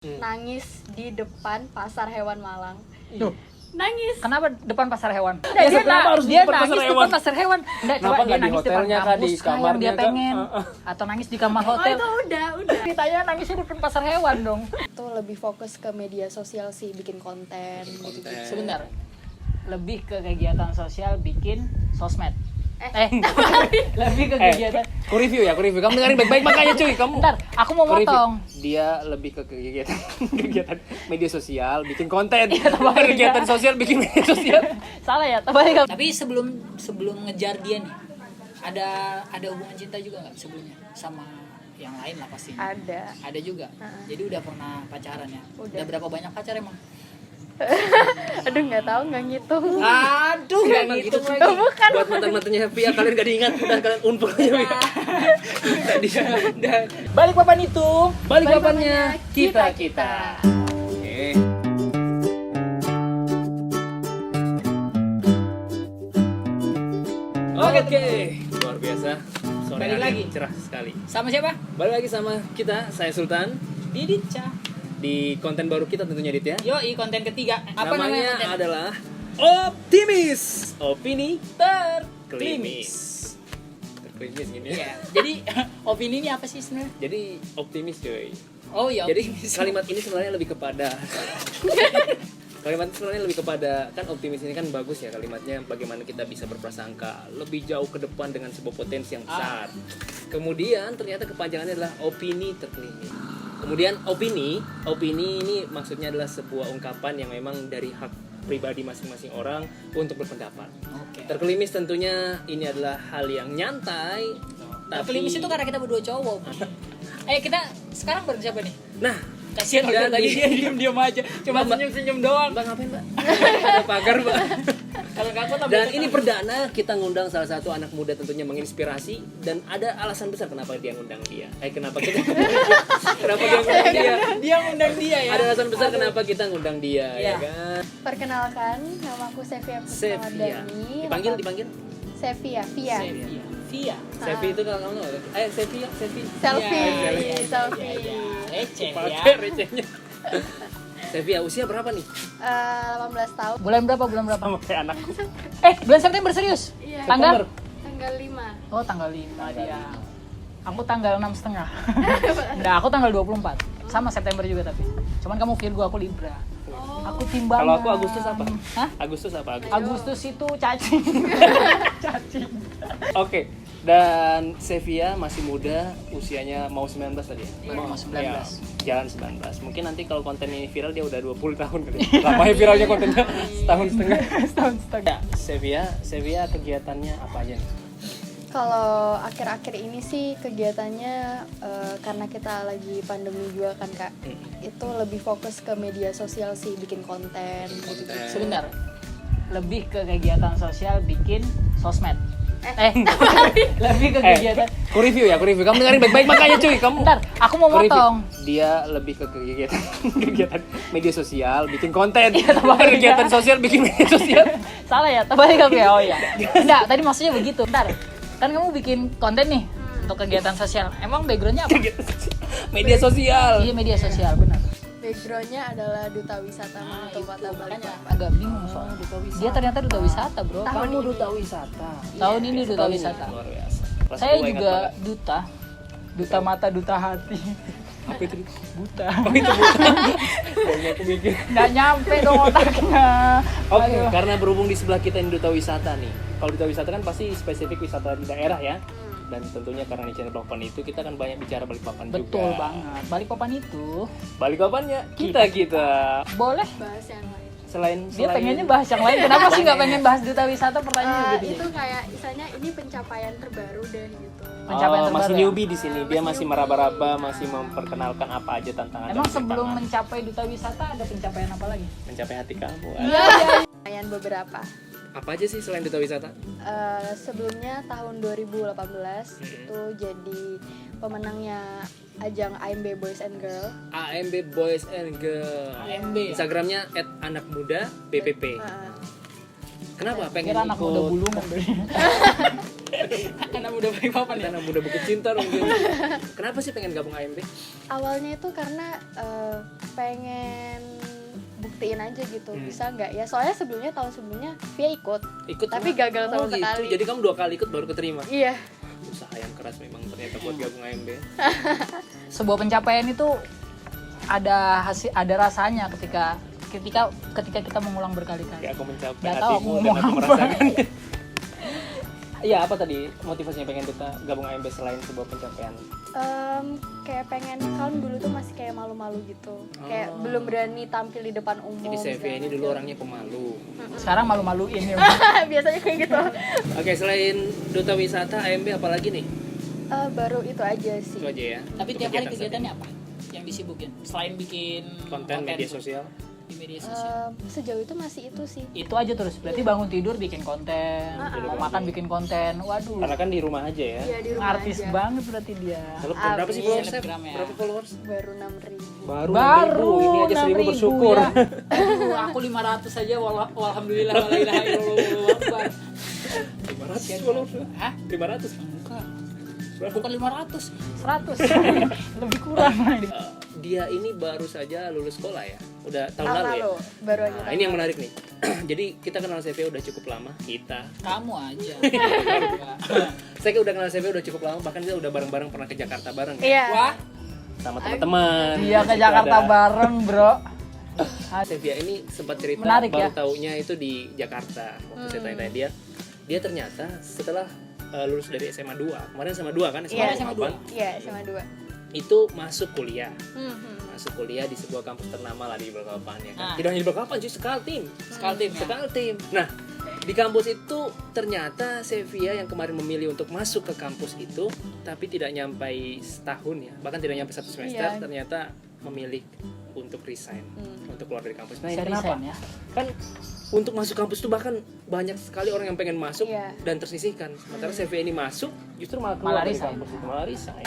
nangis di depan pasar hewan Malang. Duh, Nangis. kenapa depan pasar hewan? Kenapa harus dia depan pasar nangis hewan? depan pasar hewan. Nggak, Kenapa coba dia nggak di nangis depan hotelnya kah, di kampus kah yang kamarnya dia kah? pengen. Atau nangis di kamar Oh hotel. itu udah. Ceritanya nangisnya depan pasar hewan dong. Itu lebih fokus ke media sosial sih, bikin konten gitu. Sebentar. Lebih ke kegiatan sosial bikin sosmed. Lebih ke kegiatan. Aku review. Kamu dengerin baik-baik makanya cuy, kamu. Bentar, aku mau Aku review. motong. Dia lebih ke kegiatan media sosial, bikin konten. terbalik. Kegiatan sosial, bikin media sosial. Salah ya, terbalik. Tapi sebelum ngejar dia nih, ada hubungan cinta juga nggak sebelumnya sama yang lain lah pastinya. Ada juga. Jadi udah pernah pacaran ya? Udah Berapa banyak pacar emang? aduh nggak tahu, nggak ngitung. Aduh, Nggak gitu ngitung lagi. lagi. Bukan. Buat mantan-mantannya Via, kalian gak diingat, udah kalian unpul aja Via. Balik papan itu. Balik papannya kita. Oke. Oke, luar biasa. Sore Balik hari lagi. cerah sekali. Sama siapa? Balik lagi sama kita, saya Sultan, Didit Ca. di konten baru kita tentunya Dit ya. Yoi, konten ketiga. Apa namanya konten? adalah Optimis. Opini Terklimis. Terklimis gini. Iya. Jadi opini ini apa sih sebenarnya? Jadi optimis cuy. Oh iya, Jadi optimis. kalimat ini sebenarnya lebih kepada kalimat sebenarnya lebih kepada, kan optimis ini kan bagus ya kalimatnya, bagaimana kita bisa berprasangka lebih jauh ke depan dengan sebuah potensi yang besar. Kemudian ternyata kepanjangannya adalah opini terklimis. Kemudian opini ini maksudnya adalah sebuah ungkapan yang memang dari hak pribadi masing-masing orang untuk berpendapat. Oke. Terkelimis tentunya ini adalah hal yang nyantai. Terkelimis itu karena kita berdua cowok. Kita sekarang bersiapa nih? Nah, Kasihan Dan udah tadi di- dia diem aja, cuma Mbak. senyum-senyum doang. Mbak ngapain Mbak? Ada pagar Mbak. Kalau nggak aku Dan ini perdana kita ngundang salah satu anak muda tentunya menginspirasi, dan ada alasan besar kenapa dia ngundang dia. Kenapa kita kenapa dia ngundang dia? dia ngundang dia ya. Ada alasan besar kenapa kita ngundang dia, ya Iya. kan? Perkenalkan, nama aku Sevia Sevia. Kusnamadani. Dipanggil. Sevia, Via. Via. Sevi itu kalau kamu tahu. Sevi. Selfie, Iya. selfie. Receh ya. Pakai recehnya. Sevia usia berapa nih? 18 tahun. Bulan berapa? Sama kayak anakku. Bulan September serius? Iya. Tanggal? Tanggal 5. Oh, tanggal 5 dia. Aku tanggal 6,5. Enggak, aku tanggal 24. Sama September juga tapi. Cuman kamu Virgo, aku Libra. Aku timbangan. Kalau aku Agustus apa? Hah? Agustus apa? Agustus itu cacing. Cacing. Oke. Dan Sevia masih muda, usianya mau 19 tadi ya? Mau 19. Ya, jalan 19. Mungkin nanti kalau konten ini viral dia udah 20 tahun kali. Lamanya viralnya kontennya setahun setengah. Setahun setengah. Ya, Sevia kegiatannya apa aja nih? Kalau akhir-akhir ini sih kegiatannya karena kita lagi pandemi juga kan Kak. Itu lebih fokus ke media sosial sih, bikin konten gitu. Sebentar. Lebih ke kegiatan sosial bikin sosmed. Lebih ke kegiatan. Aku review. Kamu dengerin baik-baik makanya cuy, kamu. Bentar, aku mau Aku review. motong. Dia lebih ke kegiatan media sosial, bikin konten. terbalik. Kegiatan sosial, bikin media sosial. Salah ya, terbalik aku ya. Oh iya. Enggak, tadi maksudnya begitu. Bentar. Kan kamu bikin konten nih untuk kegiatan sosial. Emang backgroundnya apa? Media sosial. Iya, media sosial, benar. Backgroundnya adalah duta wisata Manado Kota Makanya Balikpapan. agak bingung soalnya. Dia ternyata duta wisata, Bro. Kamu duta wisata. Tahun ini duta wisata. Luar biasa. Kelas Saya 2 ingat juga banget. duta mata, duta hati. Apa itu? Buta. Oh itu bukan. Kayaknya aku mikir. Nggak nyampe dong otaknya. Oke, Aduh. karena berhubung di sebelah kita ini duta wisata nih. Kalau duta wisata kan pasti spesifik wisata di daerah ya. Dan tentunya karena di channel Balikpapan itu kita kan banyak bicara Balikpapan juga. Betul banget. Balikpapan itu Balikpapannya kita. boleh. Bahas yang lain. Selain Dia pengennya bahas yang lain. Kenapa sih nggak pengen bahas duta wisata? Pertanyaannya gitu. Itu kayak misalnya ini pencapaian terbaru deh gitu. Pencapaian terbaru masih ya? newbie di sini. Dia masih meraba-raba, masih memperkenalkan apa aja tantangan. Emang dan sebelum rintangan. mencapai duta wisata ada pencapaian apa lagi? mencapai hati kamu. Lumayan beberapa. Apa aja sih selain duta wisata? Sebelumnya tahun 2018 itu jadi pemenangnya ajang AMB Boys and Girl. AMB Boys and Girl. AMB ya? Instagramnya @anakmuda BPP. Kenapa pengen Kira anak muda ikut? bulungan. Anak muda baik papan ya. Anak muda Bukit Cinta mungkin. Kenapa sih pengen gabung AMB? Awalnya itu karena pengen buktiin aja gitu, bisa nggak ya, soalnya tahun sebelumnya Via ikut tapi gagal sama sekali. Jadi kamu 2 kali ikut baru keterima. Iya. Usaha yang keras memang ternyata buat gabung AMB. Sebuah pencapaian itu ada rasanya ketika kita mengulang berkali-kali. Ya, aku mencapai Nggak tahu hatimu mau dan ngomong aku apa. merasakan. Iya, apa tadi motivasinya pengen kita gabung AMB selain sebuah pencapaian? Kayak pengen, kan dulu tuh masih kayak malu-malu gitu, kayak belum berani tampil di depan umum. Jadi Sevia ini dulu orangnya pemalu. Sekarang malu-maluin ya. biasanya kayak gitu. Oke, selain Duta Wisata, AMB apalagi nih? Baru itu aja sih. Itu aja ya. Tapi Untuk tiap hari kegiatan kegiatannya apa yang disibukin selain bikin konten media sosial. di media sosial? Sejauh itu masih itu sih. Itu aja terus. Berarti bangun tidur bikin konten, mau makan bikin konten. Waduh. Karena kan di rumah aja ya. Iya, di rumah Artis aja. banget berarti dia. Berapa sih followers? Selebgram ya. Berapa followers? Baru 6.000. Baru 6.000. Ini aja 1.000 bersyukur. Ya. Aduh, aku 500 aja alhamdulillah la ilaha illallah. 500 followers. Hah? 500. Bukan. Berapa? Bukan 500, 100. Lebih kurang. Dia ini baru saja lulus sekolah ya. Udah tahun Tahun lalu ya. lalu, baru aja. Nah, ini yang menarik nih. Jadi kita kenal Sevia udah cukup lama. Kamu aja. Saya udah kenal Sevia udah cukup lama, bahkan kita udah bareng-bareng pernah ke Jakarta bareng ya. Iya. Wah, Sama teman-teman. dia ke Itu Jakarta ada- bareng, Bro. Sevia ini sempat cerita Menarik, baru ya? taunya itu di Jakarta. Waktu saya tanya-tanya dia ternyata setelah lulus dari SMA 2. Kemarin SMA 2 kan? Iya, SMA 2. Iya, SMA 2. Itu masuk kuliah. Mhm. Masuk kuliah di sebuah kampus ternama lah di Balikpapan ya kan. Nah. Tidak hanya di Balikpapan, sih Kaltim. Kaltim ya. Kaltim. Nah, di kampus itu ternyata Sevia yang kemarin memilih untuk masuk ke kampus itu, tapi tidak nyampai setahun ya, bahkan tidak nyampe 1 semester, Iya. ternyata memilih untuk resign, untuk keluar dari kampus. Nah, Bisa ini kenapa? resign ya. Kan untuk masuk kampus itu bahkan banyak sekali orang yang pengen masuk Iya. dan tersisihkan. Sementara Sevia ini masuk, justru malah keluar Malah dari resign. kampus itu, malah resign.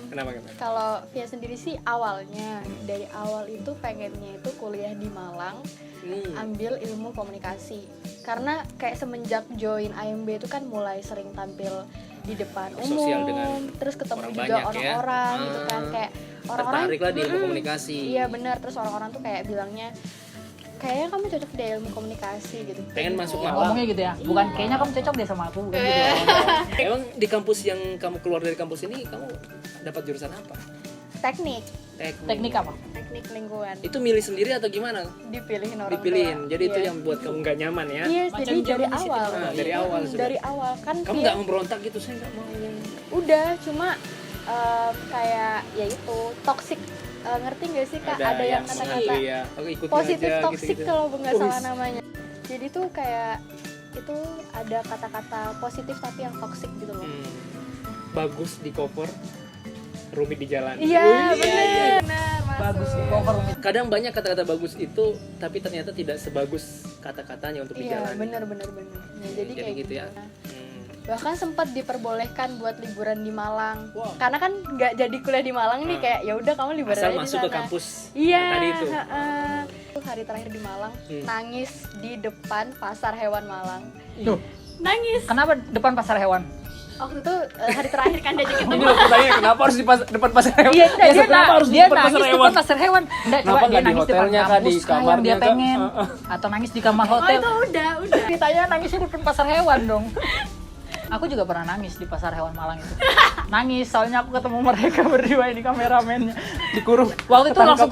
Kenapa? Kalau Via sendiri sih awalnya dari awal itu pengennya itu kuliah di Malang, ambil ilmu komunikasi. Karena kayak semenjak join AMB itu kan mulai sering tampil di depan Sosial umum, dengan terus ketemu orang juga banyak ya. orang-orang gitu kan, kayak orang-orang Tertarik lah di ilmu komunikasi. Iya benar, terus orang-orang tuh kayak bilangnya kayaknya kamu cocok di ilmu komunikasi gitu. Pengen masuk Malang. Ngomongnya gitu ya. Bukan kayaknya kamu cocok deh sama aku, bukan gitu. Emang di kampus yang kamu keluar dari kampus ini kamu dapat jurusan apa? Teknik Teknik apa? teknik lingkungan Itu milih sendiri atau gimana? dipilihin orang Dipilihin. tua. Jadi itu Iya. yang buat kamu nggak nyaman ya? Iya, Macam jadi dari Jawa awal. Nah, dari awal sudah. Dari awal kan Kamu Via nggak memberontak gitu, saya nggak mau. udah cuma kayak ya itu toxic, ngerti nggak sih Kak? Ada yang kata-kata ya. Aku ikutin positif aja, toxic gitu-gitu. kalau nggak Oh, salah namanya. Jadi tuh kayak itu ada kata-kata positif tapi yang toxic gitu loh. Bagus di cover, rumit di jalan. Iya, benar, masuk. Bagus di cover. Kadang banyak kata-kata bagus itu, tapi ternyata tidak sebagus kata-katanya untuk Iya, dijalani. benar. Nah, jadi kayak gitu ya. Bahkan sempat diperbolehkan buat liburan di Malang. Wow. Karena kan nggak jadi kuliah di Malang nih, kayak ya udah kamu liburan Asal aja di masuk ke sana. kampus Iya. tadi itu. Itu hari terakhir di Malang, nangis di depan pasar hewan Malang. Tuh, Nangis. kenapa depan pasar hewan? Waktu itu hari terakhir kan dia Ini loh pertanyaannya, kenapa harus di depan pasar hewan? Iya, Biasa kenapa harus di depan pasar nangis hewan? depan pasar hewan. Enggak, Kenapa coba dia nggak di nangis depan hotelnya kah, di kampus kah yang kamarnya dia kah? pengen, atau nangis di kamar hotel. itu udah. Ceritanya nangisnya di depan pasar hewan dong. Aku juga pernah nangis di pasar hewan Malang itu. Nangis soalnya aku ketemu mereka berdua ini kameramennya. Dikurung. Waktu itu langsung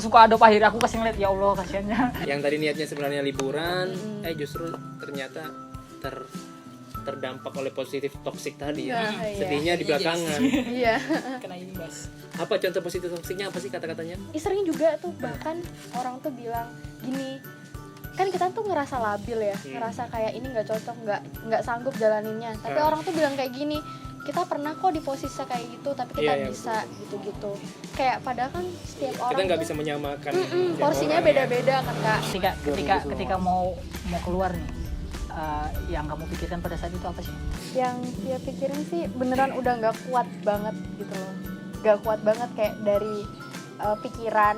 ku adop akhirnya aku kasih ngeliat, ya Allah kasihannya. Yang tadi niatnya sebenarnya liburan, justru ternyata terdampak oleh positif toksik tadi ya. Nah, iya. Sedihnya di belakangan. Iya. Kena imbas. Apa contoh positif toksiknya, apa sih kata-katanya? Sering juga tuh bahkan orang tuh bilang gini, kan kita tuh ngerasa labil ya, ngerasa kayak ini nggak cocok, nggak sanggup jalaninnya. Tapi orang tuh bilang kayak gini, kita pernah kok di posisi kayak gitu, tapi kita Iya, bisa gitu-gitu. Kayak padahal kan setiap orang Kita nggak tuh, bisa menyamakan setiap porsinya orang, beda-beda kan Kak. Ketika mau keluar nih, yang kamu pikirkan pada saat itu apa sih? Yang dia pikirin sih beneran udah nggak kuat banget gitu loh, nggak kuat banget kayak dari pikiran,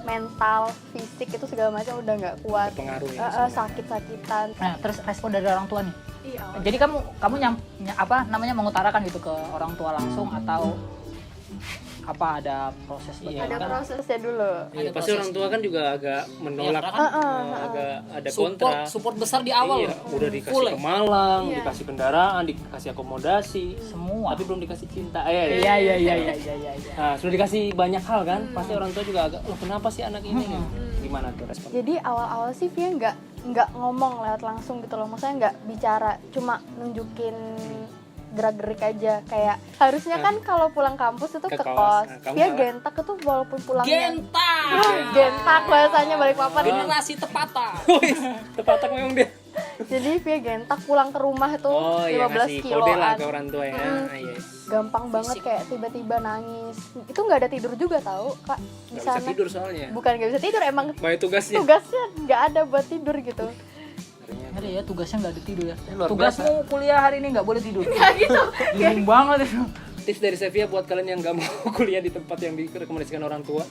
mental, fisik itu segala macam udah nggak kuat. Berpengaruh ya. Sakit-sakitan. Nah, terus respon dari orang tua nih, Iya. Jadi kamu mengutarakan gitu ke orang tua langsung atau apa ada proses Iya. Ada kan? prosesnya dulu. Iya, Ada pasti proses. orang tua kan juga agak menolak, Iya, karena agak ada kontra. support besar di awal Iya, loh. udah dikasih Full ke ya? Malang, Iya. dikasih kendaraan, dikasih akomodasi, Semua. tapi belum dikasih cinta. Iya. Nah, sudah dikasih banyak hal kan, pasti orang tua juga agak, loh kenapa sih anak ini? Gimana tuh respon? Jadi awal-awal sih Via nggak ngomong lewat langsung gitu loh, maksudnya nggak bicara, cuma nunjukin gerak-gerik aja. Kayak harusnya kan kalau pulang kampus itu Ke ke kos. kos. Nah, kamu Via malah- gentak itu walaupun pulangnya Gentak. bahasanya Balikpapan. Generasi tepatah. Tepatak memang dia. Jadi Via gentak pulang ke rumah itu Oh iya, 15 ngasih kode lah kiloan. ke orang tua ya. Ah, iya. Gampang banget kayak tiba-tiba nangis. Itu nggak ada tidur juga tahu Kak di Gak bisa sana. tidur soalnya. Bukan nggak bisa tidur, emang Banyak tugasnya. tugasnya nggak ada buat tidur gitu. Ada ya tugasnya nggak ada tidur ya. Luar Tugasmu kuliah hari ini nggak boleh tidur. Gitu. Bingung banget itu. Tips dari Sevia buat kalian yang gak mau kuliah di tempat yang direkomendasikan orang tua,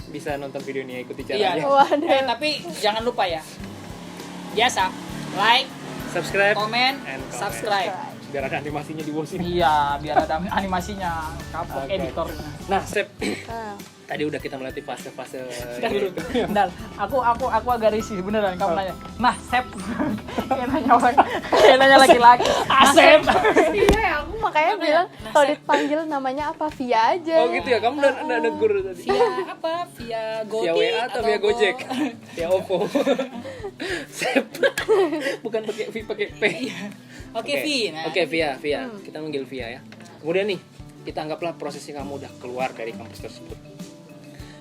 bisa nonton video ini, ikuti caranya. Iya. Waduh. Tapi jangan lupa ya. Biasa like, Subscribe, komen, and comment. subscribe. Biar ada animasinya di bawah sini. Iya, biar ada animasinya, kapok Oke. editornya. Nah, Sep, Nah, tadi udah kita melewati fase-fase Bentar dulu. Bentar, aku agak risih beneran kamu nanya. Nah, Sep. Kayak nanya laki-laki. Asep. iya ya, aku makanya bilang kalau dipanggil namanya apa Via aja. Oh gitu ya, kamu udah negur tadi. Via apa? Via Via Gojek WA atau via Gojek? Via OVO. Sep. Bukan pakai V, pakai P. Oke, Vi. Nah, Oke, Via. Kita manggil Via ya. Kemudian nih, kita anggaplah prosesnya kamu udah keluar dari kampus tersebut.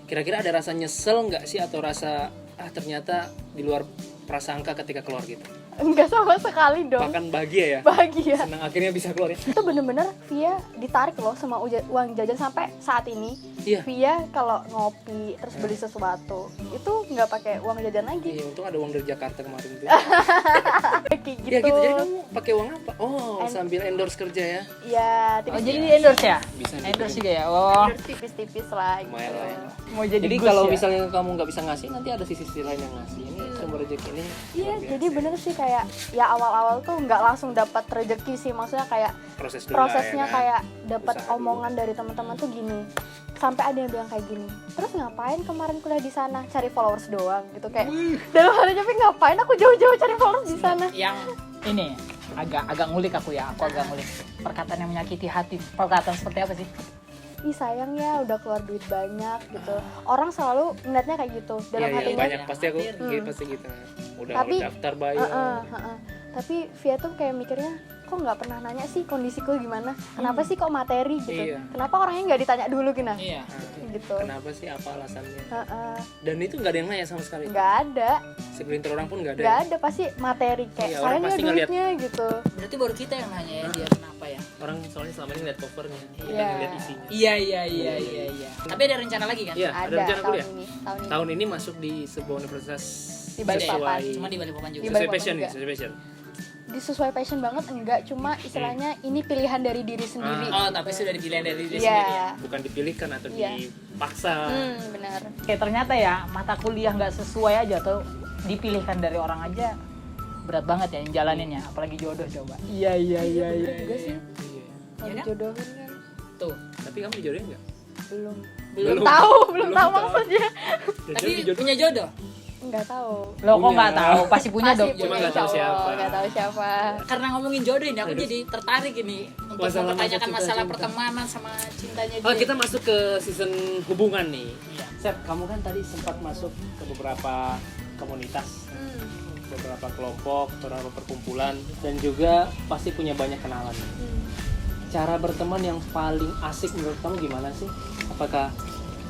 Kira-kira ada rasa nyesel nggak sih atau rasa ternyata di luar prasangka ketika keluar gitu? Enggak sama sekali dong. Bahkan bahagia ya. Bahagia. Senang akhirnya bisa keluar ya. Itu bener-bener Via ditarik loh sama uang jajan sampai saat ini. Iya. Via kalau ngopi terus beli sesuatu itu nggak pakai uang jajan lagi. Iya, untung ada uang dari Jakarta kemarin tuh. Kayak gitu. Ya gitu, jadi kamu pakai uang apa? Oh, sambil endorse kerja ya. Ya, Oh, tipis-tipis. jadi di endorse ya? Bisa Endorse juga ya. Oh, tipis-tipis lah gitu. Lumayan lah ya. mau jadi Jadi Gus kalau ya? misalnya kamu nggak bisa ngasih, nanti ada sisi-sisi lain yang ngasih. Ini sumber rezeki ini. Iya, luar biasa. jadi bener sih kayak ya awal-awal tuh nggak langsung dapat rezeki sih, maksudnya kayak proses dulu prosesnya lah, ya kan? kayak dapat Usaha dulu. omongan dari teman-teman tuh gini. Sampai ada yang bilang kayak gini, terus ngapain kemarin kuliah di sana, cari followers doang gitu kayak. Dalam hati tapi ngapain aku jauh-jauh cari followers di sana. Yang ini agak ngulik aku ya, aku agak ngulik. Perkataan yang menyakiti hati. Perkataan seperti apa sih? Ih sayang ya udah keluar duit banyak gitu. Orang selalu ngeliatnya kayak gitu. Dalam Iya, hatinya banyak pasti aku gitu, pasti gitu. Udah Tapi- daftar bayar. Tapi Via tuh kayak mikirnya kok nggak pernah nanya sih kondisiku gimana, kenapa sih kok materi gitu, Iya. kenapa orangnya nggak ditanya dulu gina Iya. gitu. Kenapa sih, apa alasannya? Heeh. Dan itu nggak ada yang nanya sama sekali. Nggak ada, Segelintir orang pun nggak ada. nggak ada pasti materi kayak Iya, saya orang nih pasti ngeliat. duitnya gitu. Berarti baru kita yang nanya ya dia kenapa ya? Orang soalnya selama ini lihat covernya, kita Iya. ngeliat isinya. Iya. Tapi ada rencana lagi kan? Iya, ada Ada rencana tahun kuliah. ini, Tahun ini masuk di sebuah universitas Di Balikpapan. sesuai Cuma di Balikpapan juga. Di sesuai Balikpapan passion ya, juga. sesuai passion. Disesuai passion banget enggak, cuma istilahnya ini pilihan dari diri sendiri. Oh, tapi sudah dipilih dari diri Iya. sendiri ya. Bukan dipilihkan atau Iya. dipaksa. Benar. Oke, ternyata ya mata kuliah nggak sesuai aja atau dipilihkan dari orang aja berat banget ya yang jalaninnya, apalagi jodoh coba. Iya. Juga sih Iya. kalau kan? dijodohin kan Tuh. Tapi kamu dijodohin nggak? belum Belum belum tahu maksudnya. Tapi punya jodoh. Nggak tahu. Loh kok Punya. nggak tahu? Pasti punya Pasti dong. Cuma nggak insya tahu Allah. siapa. Nggak tahu siapa. Karena ngomongin jodoh ini aku jadi tertarik ini untuk Masalah mempertanyakan cinta, masalah cinta. pertemanan sama cintanya dia. Oh, kita masuk ke season hubungan nih. Iya. Sep, kamu kan tadi sempat masuk ke beberapa komunitas, beberapa kelompok, beberapa perkumpulan, dan juga pasti punya banyak kenalan. Cara berteman yang paling asik menurut kamu gimana sih? Apakah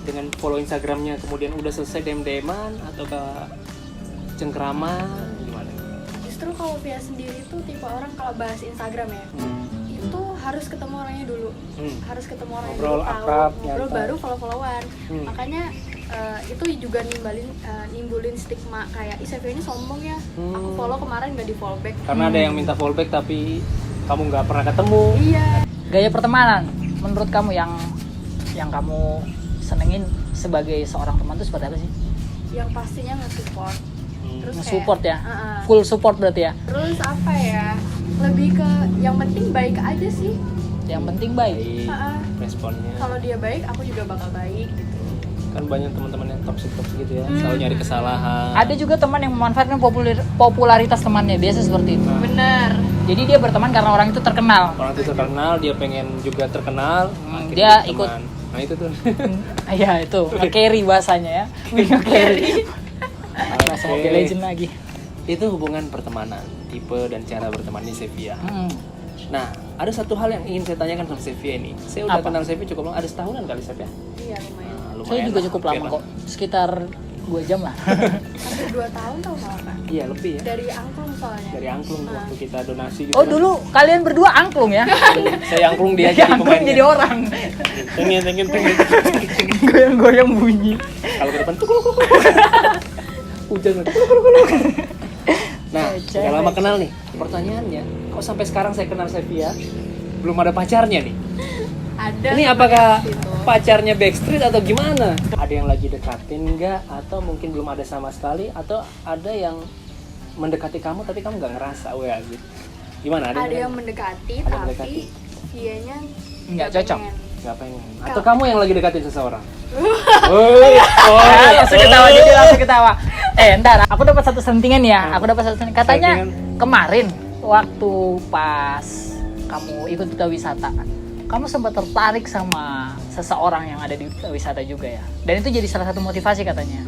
dengan follow Instagramnya kemudian udah selesai DM-DM-an ataukah cengkraman gimana? Justru kalau Via sendiri tuh tipe orang kalau bahas Instagram ya, itu harus ketemu orangnya dulu. Harus ketemu orangnya Ngobrol dulu, tahu, akrab, ngobrol nyantai. baru follow-followan. Makanya itu juga nimbulin stigma kayak ih Sevia ini sombong ya. Aku follow kemarin nggak di follow back. Karena ada yang minta fallback tapi kamu nggak pernah ketemu. Iya. Gaya pertemanan menurut kamu yang kamu senengin sebagai seorang teman itu seperti apa sih? Yang pastinya nge-support. Terus Nge-support ya? Heeh. Full support berarti ya? Terus apa ya? lebih ke yang penting baik aja sih. Yang penting baik. Ha-ha. Responnya Kalau dia baik, aku juga bakal baik gitu. kan banyak teman-teman yang toxic gitu ya, selalu nyari kesalahan. Ada juga teman yang memanfaatkan popularitas temannya, biasa seperti itu. Bener. Jadi dia berteman karena orang itu terkenal. Orang itu terkenal, dia pengen juga terkenal, akhirnya dia jadi ikut. teman. Nah itu tuh. Iya itu, nge-carry bahasanya ya. Nge-carry. Bahasa Oke. Mobile Legend lagi. Itu hubungan pertemanan, tipe dan cara berteman di Sevilla. Nah, ada satu hal yang ingin saya tanyakan sama Sevilla ini. Saya udah Apa? kenal Sevilla cukup lama, ada setahunan kali Sev ya? Iya lumayan. Nah, Saya juga lah. cukup Oke lama lah. kok, sekitar 2 jam lah. Hampir 2 tahun tau malah Kak. Iya lebih ya. Dari angklung soalnya. Dari angklung waktu kita donasi gitu. Oh dulu kalian berdua angklung ya? Saya angklung dia Dia jadi angklung pemainnya. jadi orang. Tengin. Goyang-goyang bunyi. Kalau ke depan tuh hujan. Nah, Cewek. udah lama kenal nih. Pertanyaannya, kok sampai sekarang saya kenal Sevilla belum ada pacarnya nih? Ada. Ini apakah gitu. pacarnya Backstreet atau gimana? Ada yang lagi dekatin nggak? Atau mungkin belum ada sama sekali? Atau ada yang mendekati kamu tapi kamu nggak ngerasa? Wah gitu. Gimana? Ada yang mendekati Ada yang tapi mendekati. dianya Nggak cocok. pengen. Nggak pengen. Atau kamu yang lagi dekatin seseorang? Langsung ketawa jadi langsung ketawa. Ntar aku dapat satu sentingan ya. Aku dapat satu sentingan. Katanya Sentingan. kemarin waktu pas kamu ikut duta wisata, kamu sempat tertarik sama seseorang yang ada di duta wisata juga ya. Dan itu jadi salah satu motivasi katanya.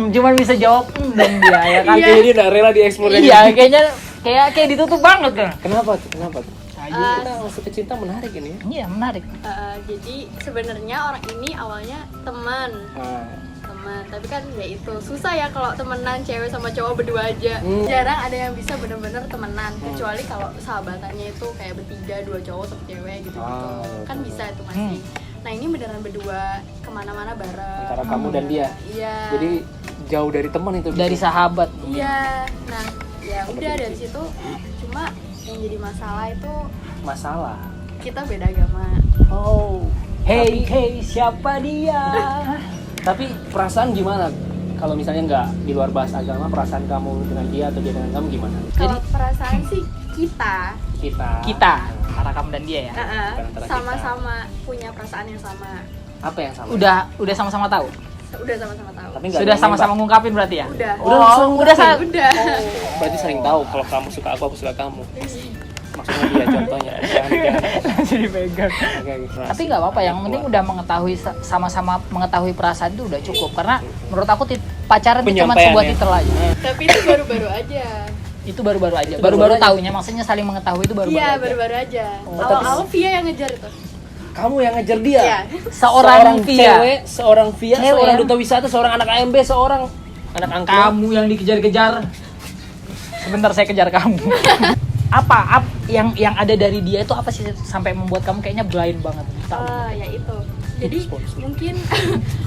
Cuman bisa jawab dan dia ya kan. Iya. Jadi dia udah rela dieksplor Iya, kayaknya kayak ditutup banget kan. Kenapa tuh? Kenapa tuh? Ah, Kita masuk ke cinta menarik ini ya. Iya, menarik. Jadi sebenarnya orang ini awalnya teman, Nah, tapi kan ya itu susah ya kalau temenan cewek sama cowok berdua aja. Jarang ada yang bisa bener-bener temenan, kecuali kalau sahabatannya itu kayak bertiga, 2 cowok satu cewek gitu. Kan bisa itu masih. Nah ini beneran berdua kemana-mana bareng. antara kamu dan dia. Iya. Jadi jauh dari teman itu. Dari sahabat. Iya. Nah ya udah dari situ. Cuma yang jadi masalah itu masalah. kita beda agama. Oh. Hey, siapa dia? Tapi perasaan gimana? Kalau misalnya nggak di luar bahas agama, perasaan kamu dengan dia atau dia dengan kamu gimana? Kalau perasaan sih kita Kita, antara kamu dan dia ya. Antara kita. sama-sama punya perasaan yang sama. Apa yang sama? Udah sama-sama tahu. Udah sama-sama tahu. Tapi nggak Sudah ada sama-sama nembak. ngungkapin berarti ya? Udah. Udah. Berarti sering tahu kalau kamu suka aku suka kamu. Maksudnya dia contohnya. Jangan. Jadi pegang. Oke. Tapi nggak apa-apa, yang penting udah mengetahui sama-sama mengetahui perasaan itu udah cukup. Karena menurut aku pacaran itu cuma sebuah Penyampaiannya. titel aja. Tapi itu baru-baru aja. Itu baru-baru aja. Itu Baru-baru baru aja. tahunya, maksudnya saling mengetahui itu baru-baru Iya, aja. baru-baru aja. tapi- Awal-awal Via yang ngejar itu. Kamu yang ngejar dia. Iya. Seorang Via. cewek, seorang Via, Cewek, seorang ya? duta wisata, seorang anak AMB, seorang anak angklung. Kamu yang dikejar-kejar. Sebentar saya kejar kamu. Apa yang ada dari dia itu apa sih sampai membuat kamu kayaknya blind banget? Ya itu. Jadi mungkin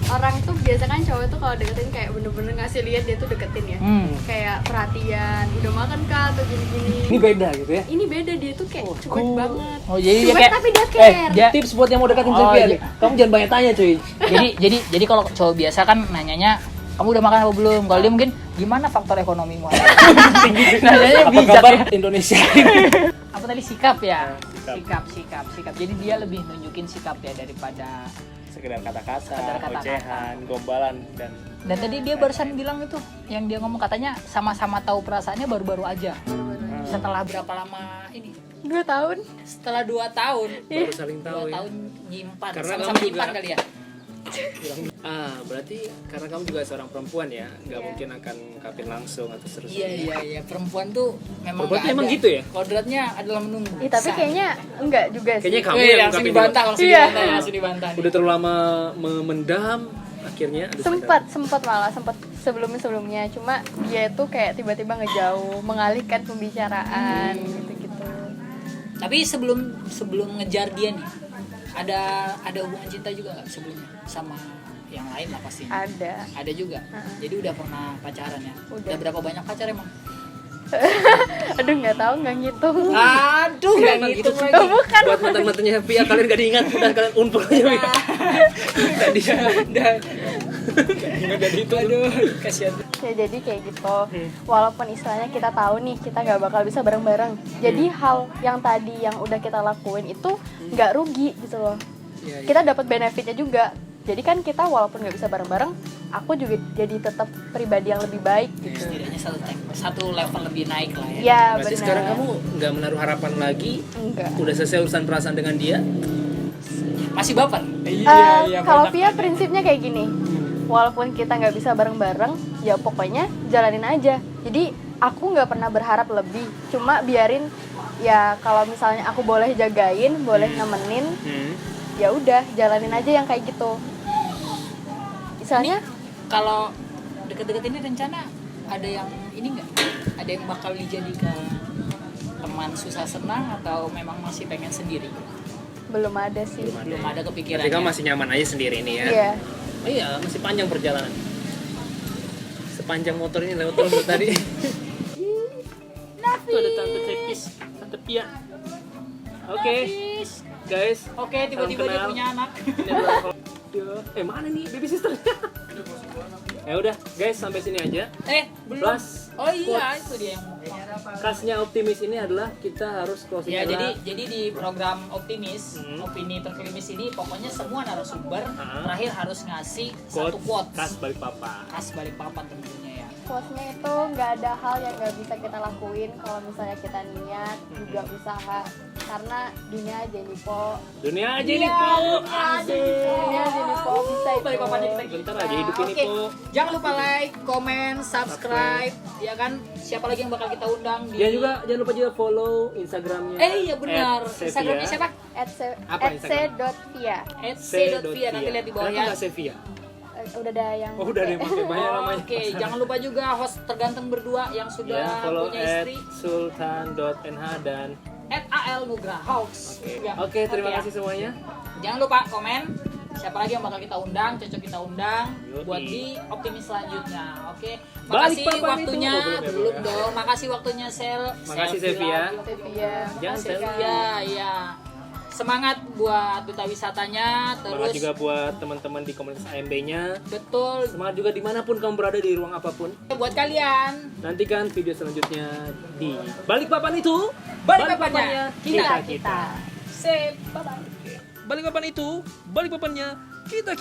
orang tuh biasa kan cowok tuh kalau deketin kayak bener-bener ngasih lihat dia tuh deketin ya. Kayak perhatian, udah makan kah atau gini-gini. Ini beda gitu ya. Ini beda, dia tuh kayak cuek banget. Oh, jadi dia Cuek kayak tapi dia care. dia Tips buat yang mau deketin Oh, Sevilla iya. nih. Kamu jangan banyak tanya cuy. jadi kalau cowok biasa kan nanyanya kamu udah makan apa belum? Kalau dia mungkin gimana faktor ekonomimu? Nanyanya Apa bijak kabar ya. Indonesia? Apa tadi sikap ya? Sikap. Sikap. Jadi dia lebih nunjukin sikap ya daripada. Sekedar kata-kata, Sekedar kata-kata. ocehan, gombalan dan Dan tadi dia barusan bilang itu yang dia ngomong katanya sama-sama tahu perasaannya baru-baru aja. Setelah berapa lama ini? 2 tahun. Setelah 2 tahun. baru saling tahu 2 ya. tahun nyimpan. Karena Sama-sama kamu nyimpan juga- kali ya. Berarti karena kamu juga seorang perempuan ya, nggak Iya. mungkin akan ngungkapin langsung atau terus. Iya. Perempuan tuh memang Perempuan nggak tuh emang ada. gitu ya? Kodratnya adalah menunggu. Tapi kayaknya enggak juga sih. Kayaknya kamu Wih, yang langsung ngungkapin dibantah, dulu. langsung Iya. dibantah, langsung dibantah. Udah terlalu lama memendam, akhirnya aduh, sempat sebelumnya cuma dia itu kayak tiba-tiba ngejauh, mengalihkan pembicaraan gitu-gitu. Tapi sebelum ngejar dia nih, ada hubungan cinta juga nggak sebelumnya sama yang lain lah pasti. Ada. Juga. Jadi udah pernah pacaran ya? Udah. Udah berapa banyak pacar emang? Aduh nggak tahu, nggak ngitung. Aduh, nggak Emang gitu gitu. lagi. Bukan. Buat mantan-mantannya Via kalian gak diingat, udah kalian unpul aja Via. Tadi Nggak jadi itu. Aduh, kasihan. Ya jadi kayak gitu. Walaupun istilahnya kita tahu nih kita nggak bakal bisa bareng-bareng. Jadi hal yang tadi yang udah kita lakuin itu nggak rugi gitu loh. Iya, iya. Kita dapat benefitnya juga. Jadi kan kita walaupun nggak bisa bareng-bareng, aku juga jadi tetap pribadi yang lebih baik gitu. Setidaknya satu level lebih naik lah ya. Ya Berarti benar. sekarang kamu nggak menaruh harapan lagi? Enggak. Udah selesai urusan perasaan dengan dia? Masih baper. Kalau Via prinsipnya kayak gini, walaupun kita nggak bisa bareng-bareng, ya pokoknya jalanin aja. Jadi aku nggak pernah berharap lebih, cuma biarin ya kalau misalnya aku boleh jagain, boleh nemenin, ya udah jalanin aja yang kayak gitu. Misalnya Kalau deket-deket ini rencana ada yang ini nggak? Ada yang bakal dijadikan teman susah senang atau memang masih pengen sendiri? belum ada sih. Belum ada kepikiran. Berarti kamu masih nyaman aja sendiri ini ya? Iya. Oh iya, masih panjang perjalanan. Sepanjang motor ini lewat terus tadi. Itu ada Tante Cepis, Tante Pia. Oke, guys. Oke, tiba-tiba dia punya anak. Ini adalah mana nih baby sisternya? Ya udah, guys, sampai sini aja. Belum. Plus, Oh iya, quotes. itu dia yang Khasnya optimis ini adalah kita harus closing ya, adalah jadi di program optimis, opini terkelimis ini pokoknya semua narasumber terakhir harus ngasih satu quotes khas Balikpapan. khas Balikpapan tentunya ya. Quotes-nya itu nggak ada hal yang nggak bisa kita lakuin kalau misalnya kita niat juga usaha, karena dunia jadi po. Dunia aja nih, Po. Dunia jadi po bisa itu. Balikpapan jadi Bentar aja hidup ini, Oke, Po. jangan lupa like, komen, subscribe, ya kan? Siapa lagi yang bakal kita undang di Jangan lupa juga follow Instagramnya. iya benar. Instagramnya siapa? Apa Instagram? @c.via. @c.via, nanti lihat di bawah Kenapa ya. nggak Sevilla? Udah ada yang Oh, udah ada yang pakai banyak namanya. Oke, jangan lupa juga host terganteng berdua yang Ya, sudah follow punya istri @sultan.nh dan @al Nugrahouse. Ya, Oke, terima ya. kasih semuanya. Jangan lupa komen siapa lagi yang bakal kita undang, cocok kita undang Yoi. buat di optimis selanjutnya. Oke. Balik Makasih papan waktunya. itu. Oh, belum ya, Belum belum ya. dong. Makasih waktunya Sel. Makasih, Selfie Sevia. lagi. Sevia. Jangan Makasih, Sel. Sevia, ya. Semangat buat duta wisatanya, Semangat terus juga buat teman-teman di komunitas AMB-nya. betul Semangat juga dimanapun kamu berada di ruang apapun. buat kalian. Nantikan video selanjutnya di Balikpapan itu. Balikpapannya Kita. Sip, bye bye. Balikpapan itu, Balikpapannya kita.